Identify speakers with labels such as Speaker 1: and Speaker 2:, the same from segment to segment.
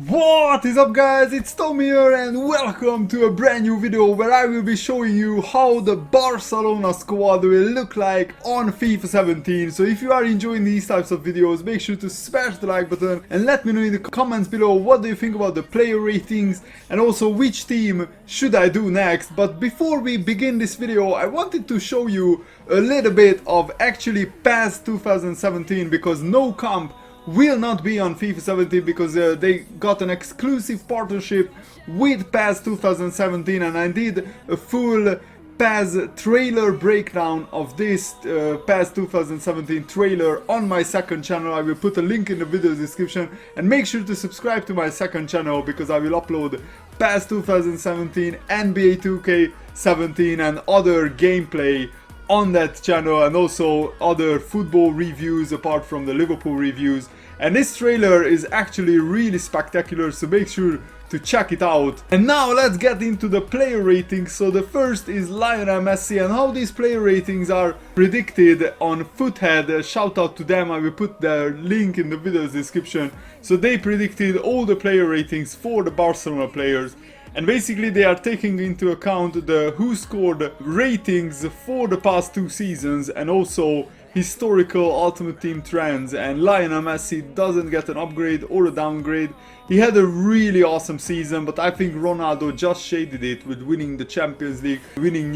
Speaker 1: What is up guys, it's Tom here and welcome to a brand new video where I will be showing you how the Barcelona squad will look like on FIFA 17. So if you are enjoying these types of videos, make sure to smash the like button and let me know in the comments below what do you think about the player ratings and also which team should I do next. But before we begin this video, I wanted to show you a little bit of actually past 2017 because no comp will not be on FIFA 17 because they got an exclusive partnership with PES 2017, and I did a full PES trailer breakdown of this PES 2017 trailer on my second channel. I will put a link in the video description and make sure to subscribe to my second channel because I will upload PES 2017, NBA 2K17 and other gameplay on that channel, and also other football reviews apart from the Liverpool reviews. And this trailer is actually really spectacular, so make sure to check it out. And now let's get into the player ratings. So the first is Lionel Messi, and how these player ratings are predicted on Foothead. Shout out to them, I will put their link in the video description. So they predicted all the player ratings for the Barcelona players. And basically they are taking into account the who scored ratings for the past two seasons and also historical Ultimate Team trends. And Lionel Messi doesn't get an upgrade or a downgrade. He had a really awesome season, but I think Ronaldo just shaded it with winning the Champions League, winning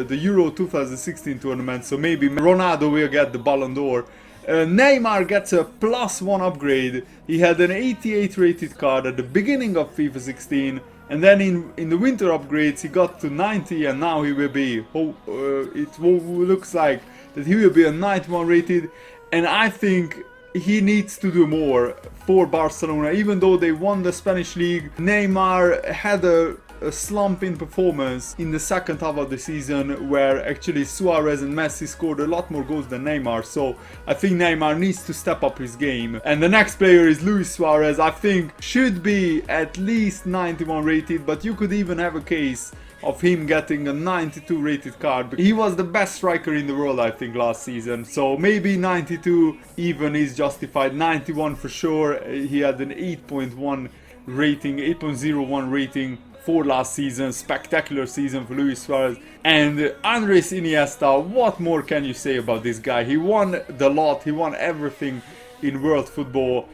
Speaker 1: the Euro 2016 tournament. So maybe Ronaldo will get the Ballon d'Or. Neymar gets a +1 upgrade. He had an 88 rated card at the beginning of FIFA 16. And then in the winter upgrades he got to 90, and now he will be, it looks like that he will be a 91 rated. And I think he needs to do more for Barcelona. Even though they won the Spanish league, Neymar had a slump in performance in the second half of the season, where actually Suarez and Messi scored a lot more goals than Neymar. So I think Neymar needs to step up his game. And the next player is Luis Suarez. I think should be at least 91 rated, but you could even have a case of him getting a 92 rated card. He was the best striker in the world, I think, last season. So maybe 92 even is justified. 91 for sure. He had an 8.1 rating, 8.01 rating for last season. Spectacular season for Luis Suarez. And Andres Iniesta, what more can you say about this guy? He won the lot, he won everything in world football,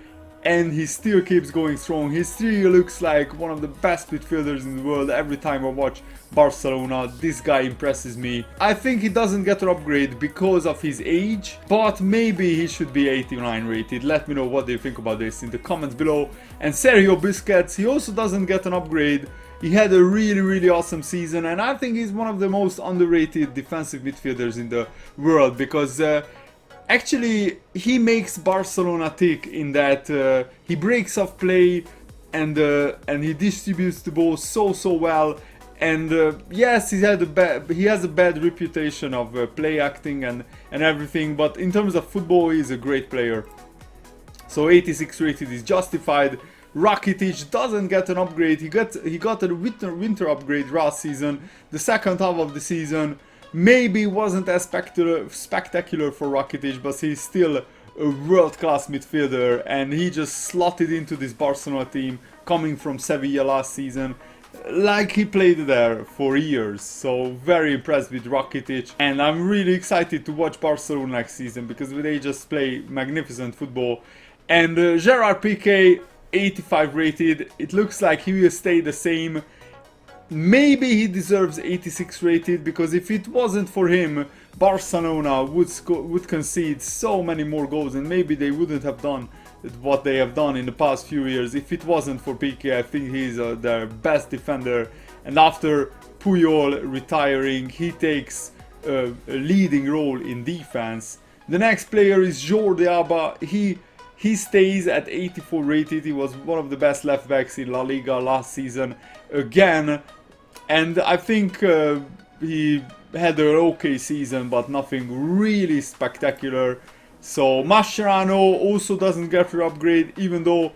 Speaker 1: and he still keeps going strong. He still looks like one of the best midfielders in the world. Every time I watch Barcelona, this guy impresses me. I think he doesn't get an upgrade because of his age, but maybe he should be 89 rated. Let me know what you think about this in the comments below. And Sergio Busquets, he also doesn't get an upgrade. He had a really awesome season, and I think he's one of the most underrated defensive midfielders in the world because actually he makes Barcelona tick in that he breaks off play and he distributes the ball so well. And yes, he has a bad reputation of play acting and everything, but in terms of football he's a great player. So 86 rated is justified. Rakitic doesn't get an upgrade. He got a winter upgrade last season. The second half of the season maybe wasn't as spectacular for Rakitic, but he's still a world-class midfielder, and he just slotted into this Barcelona team coming from Sevilla last season, like he played there for years. So very impressed with Rakitic, and I'm really excited to watch Barcelona next season because they just play magnificent football. And Gerard Piqué, 85 rated. It looks like he will stay the same. Maybe he deserves 86 rated because if it wasn't for him, Barcelona would concede so many more goals, and maybe they wouldn't have done what they have done in the past few years. If it wasn't for Piqué, I think he's their best defender. And after Puyol retiring, he takes a leading role in defense. The next player is Jordi Alba. He stays at 84 rated. He was one of the best left backs in La Liga last season again. And I think he had an okay season, but nothing really spectacular. So Mascherano also doesn't get an upgrade, even though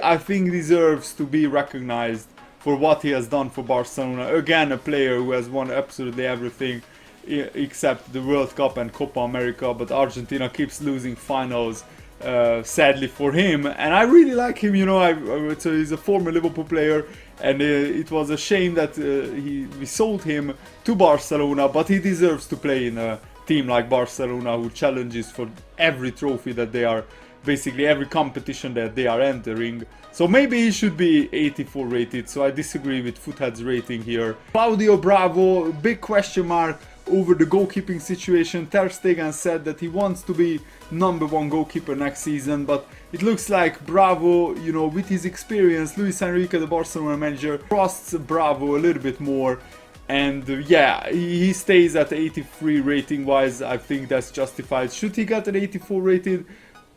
Speaker 1: I think deserves to be recognized for what he has done for Barcelona. Again, a player who has won absolutely everything except the World Cup and Copa America, but Argentina keeps losing finals. sadly for him. And I really like him, you know. So he's a former Liverpool player, and it was a shame that we sold him to Barcelona, but he deserves to play in a team like Barcelona, who challenges for every trophy that they are, basically every competition that they are entering. So maybe he should be 84 rated, so I disagree with Foothead's rating here. Claudio Bravo, big question mark over the goalkeeping situation. Ter Stegen said that he wants to be #1 goalkeeper next season, but it looks like Bravo, you know, with his experience, Luis Enrique, the Barcelona manager, trusts Bravo a little bit more. And yeah, he stays at 83 rating wise. I think that's justified. Should he get an 84 rated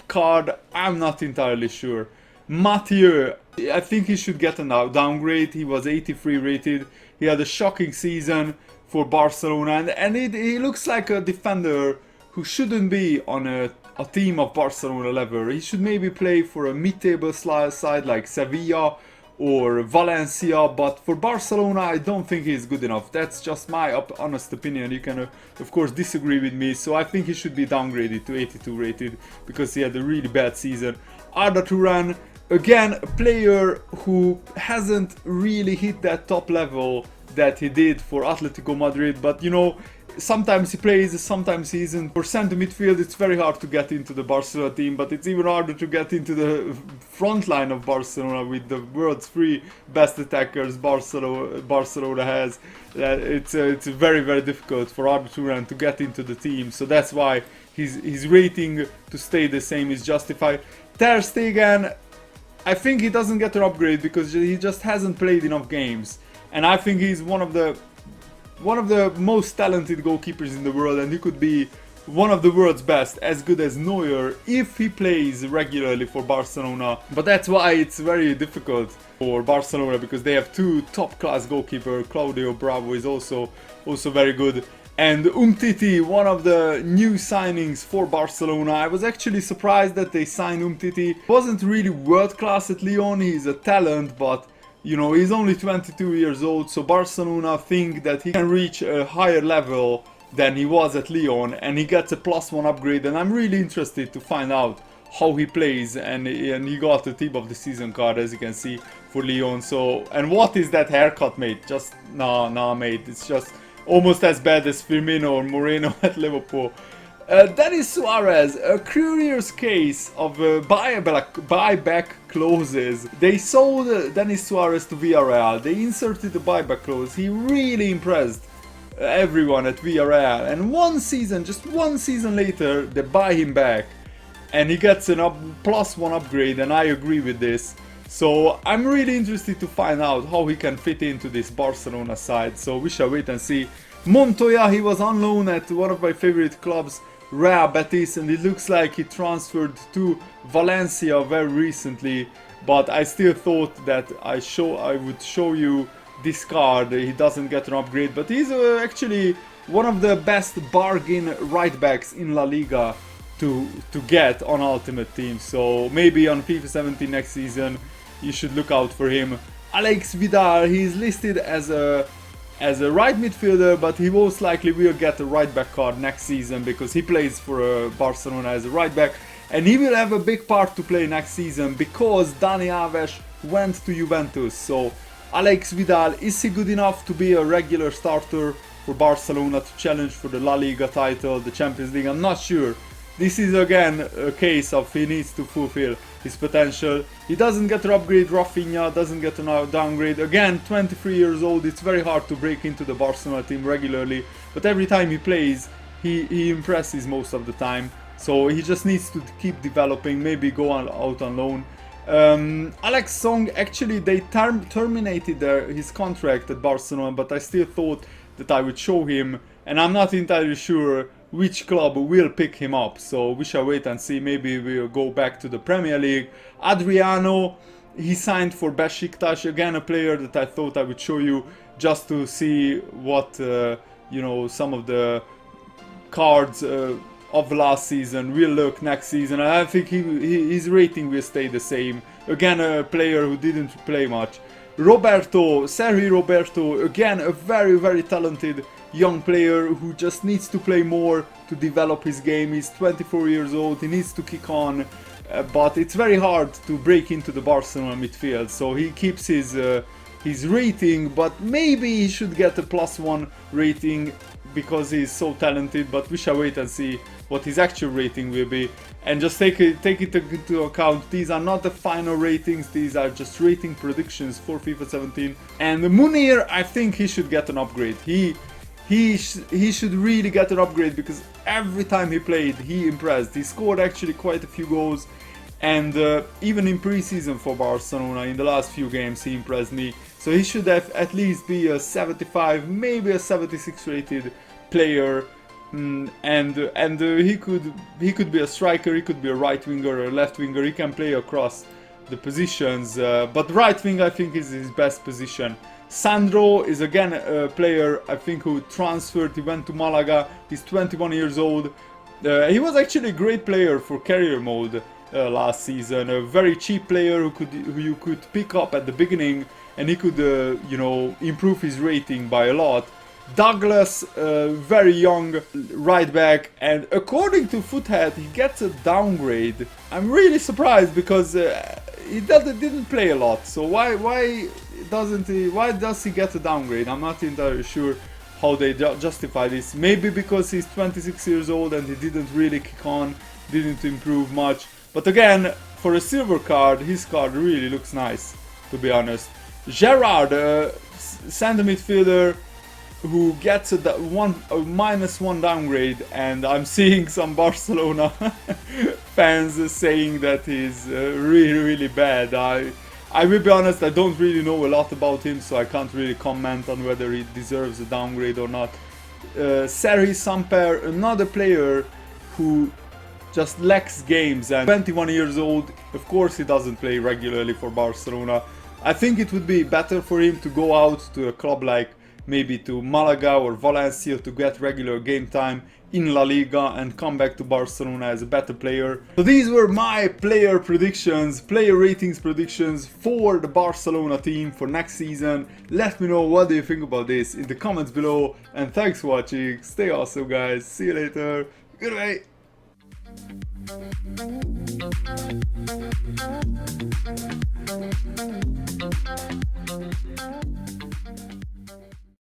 Speaker 1: card? I'm not entirely sure. Mathieu, I think he should get a downgrade. He was 83 rated. He had a shocking season for Barcelona, and he looks like a defender who shouldn't be on a team of Barcelona level. He should maybe play for a mid-table side like Sevilla or Valencia, but for Barcelona I don't think he's good enough. That's just my honest opinion. You can of course disagree with me, so I think he should be downgraded to 82 rated because he had a really bad season. Arda Turan, again, a player who hasn't really hit that top level that he did for Atletico Madrid, but you know, sometimes he plays, sometimes he isn't. For centre midfield, it's very hard to get into the Barcelona team, but it's even harder to get into the front line of Barcelona with the world's 3 best attackers Barcelona has. It's very, very difficult for Arda Turan to get into the team, so that's why his rating to stay the same is justified. Ter Stegen, I think he doesn't get an upgrade because he just hasn't played enough games, and I think he's one of the most talented goalkeepers in the world, and he could be one of the world's best, as good as Neuer, if he plays regularly for Barcelona. But that's why it's very difficult for Barcelona, because they have 2 top-class goalkeepers. Claudio Bravo is also very good. And Umtiti, one of the new signings for Barcelona. I was actually surprised that they signed Umtiti. Wasn't really world-class at Lyon, he's a talent, but you know, he's only 22 years old, so Barcelona think that he can reach a higher level than he was at Lyon, and he gets a +1 upgrade, and I'm really interested to find out how he plays, and he got the team of the season card, as you can see, for Lyon. So, and what is that haircut, mate? Just, nah, mate, it's just almost as bad as Firmino or Moreno at Liverpool. Dennis Suarez, a curious case of buyback clauses. They sold Dennis Suarez to Villarreal. They inserted the buyback clause. He really impressed everyone at Villarreal. And just one season later, they buy him back. And he gets a +1 upgrade, and I agree with this. So I'm really interested to find out how he can fit into this Barcelona side. So we shall wait and see. Montoya, he was on loan at one of my favorite clubs, Real Betis, and it looks like he transferred to Valencia very recently, but I still thought that I would show you this card. He doesn't get an upgrade, but he's actually one of the best bargain right backs in La Liga to get on Ultimate Team. So maybe on FIFA 17 next season you should look out for him. Alex Vidal, he's listed as a right midfielder, but he most likely will get a right back card next season because he plays for Barcelona as a right back, and he will have a big part to play next season because Dani Alves went to Juventus. So Alex Vidal, is he good enough to be a regular starter for Barcelona to challenge for the La Liga title, the Champions League? I'm not sure. This is again a case of he needs to fulfill his potential. He doesn't get an upgrade. Rafinha doesn't get a downgrade. Again, 23 years old, it's very hard to break into the Barcelona team regularly, but every time he plays, he impresses most of the time. So he just needs to keep developing, maybe go out on loan. Alex Song, actually they terminated his contract at Barcelona, but I still thought that I would show him, and I'm not entirely sure which club will pick him up, so we shall wait and see. Maybe we'll go back to the Premier League. Adriano, he signed for Besiktas, again a player that I thought I would show you just to see what you know, some of the cards of last season will look next season, and I think his rating will stay the same. Again, a player who didn't play much. Sergi Roberto, again a very, very talented young player who just needs to play more to develop his game. He's 24 years old, he needs to kick on. but it's very hard to break into the Barcelona midfield. So he keeps his rating, but maybe he should get a +1 rating because he's so talented. But we shall wait and see what his actual rating will be, and just take it into account. These are not the final ratings, these are just rating predictions for FIFA 17. And Munir, I think he should get an upgrade. He should really get an upgrade because every time he played, he impressed. He scored actually quite a few goals, and even in pre-season for Barcelona, in the last few games, he impressed me. So he should have at least be a 75, maybe a 76 rated player. And he could be a striker, he could be a right winger or a left winger. He can play across the positions, but right wing I think is his best position. Sandro is again a player I think who transferred. He went to Malaga. He's 21 years old. He was actually a great player for career mode last season. A very cheap player who you could pick up at the beginning, and he could you know, improve his rating by a lot. Douglas, very young right back, and according to Foothead, he gets a downgrade. I'm really surprised because he didn't play a lot. So why does he get a downgrade? I'm not entirely sure how they justify this. Maybe because he's 26 years old and he didn't really kick on, didn't improve much. But again, for a silver card, his card really looks nice, to be honest. Gerrard, center midfielder, who gets a -1 downgrade, and I'm seeing some Barcelona fans saying that he's really bad. I will be honest, I don't really know a lot about him, so I can't really comment on whether he deserves a downgrade or not. Serhi Samper, another player who just lacks games, and 21 years old. Of course he doesn't play regularly for Barcelona. I think it would be better for him to go out to a club like maybe to Malaga or Valencia to get regular game time in La Liga and come back to Barcelona as a better player. So these were my player predictions, player ratings predictions for the Barcelona team for next season. Let me know what do you think about this in the comments below, and thanks for watching. Stay awesome guys, see you later, goodbye.